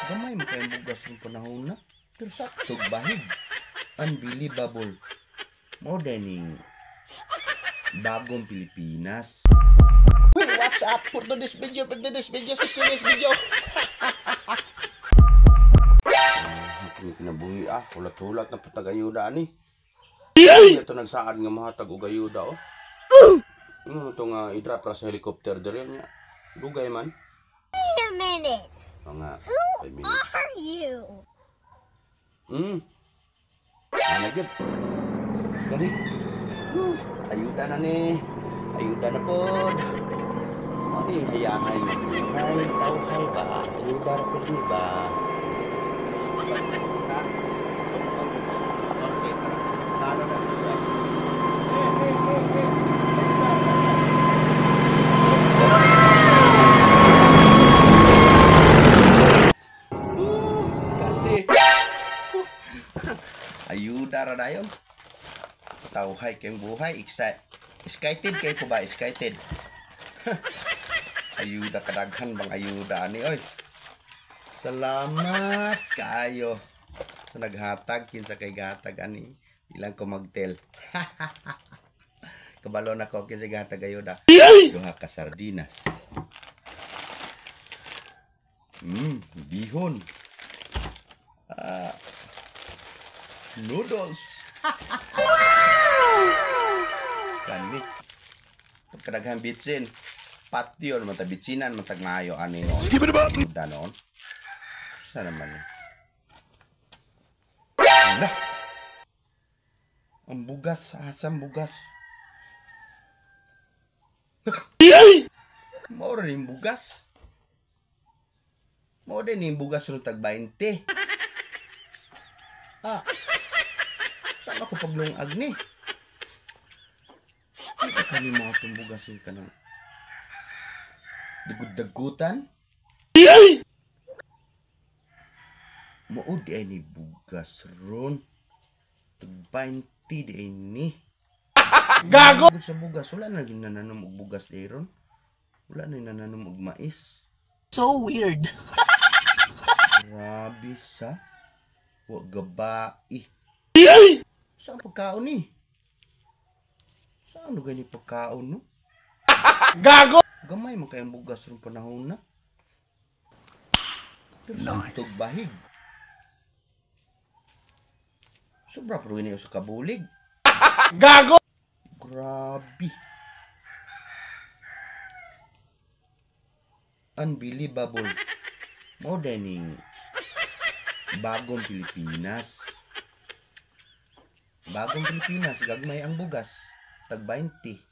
Gamay mo kayong bugas ng panahon na. Pero saktog bahig. Unbelievable. Mo dining bagong Pilipinas. Hey, what's up? For today's video, 60 days video. Ang kinabuhi hulat-hulat na patagayuda ani. Ito nagsaad nga mahatag og ayuda oh. Ano to nga i-drop ra sa helicopter diri nya. Dugay man. Wait a minute. Mga Who are you? Ano gid? Kani. Ayuda na ni. Ayuda na pod. Ani hayahay nga buhay, tawhay ba? Ayuda ra pod ni ba? Sana na siya. Ayuda ra dayon. Tawhay kayong buhay, excited kay ko ba? Excited. Ayuda kadaghan bang ayuda ani oy. Salamat kayo sa naghatag kinsa kay gatag ani ilang ko magtel. Kabalo na ko kinsa gatag ayuda. Duha ka sardinas. Bihon. Noodles. Kani. Pagkadaghan bitsin. Patio naman ta bitsinan matag maayo ani no. Skip it about. Danon. Sa naman. Ala. Ang bugas, asam bugas. Mao rin bugas. Mao din yung bugas ron tag 20. Saan ako paglungag ni? Hindi ka kani mga itong bugas yung kanang dagud-dagutan? Mao di ay ni bugas ron. Tag 20 di ay ni. Gago! Sa bugas, wala na yung nananom og bugas di ron. Wala na yung nananom og mais. So weird. Grabe sa. Wa gabai. Saan pagkaon ni? Saan gani pagkaon no? Gago! Gamay man kayong bugas ron panahon na. Pero saktog bahig. Sobra pero ini sa kabulig. Gago! Grabe. Unbelievable. Mo dining bagong Pilipinas. Bagong Pilipinas, gagmay ang bugas. Tag 20.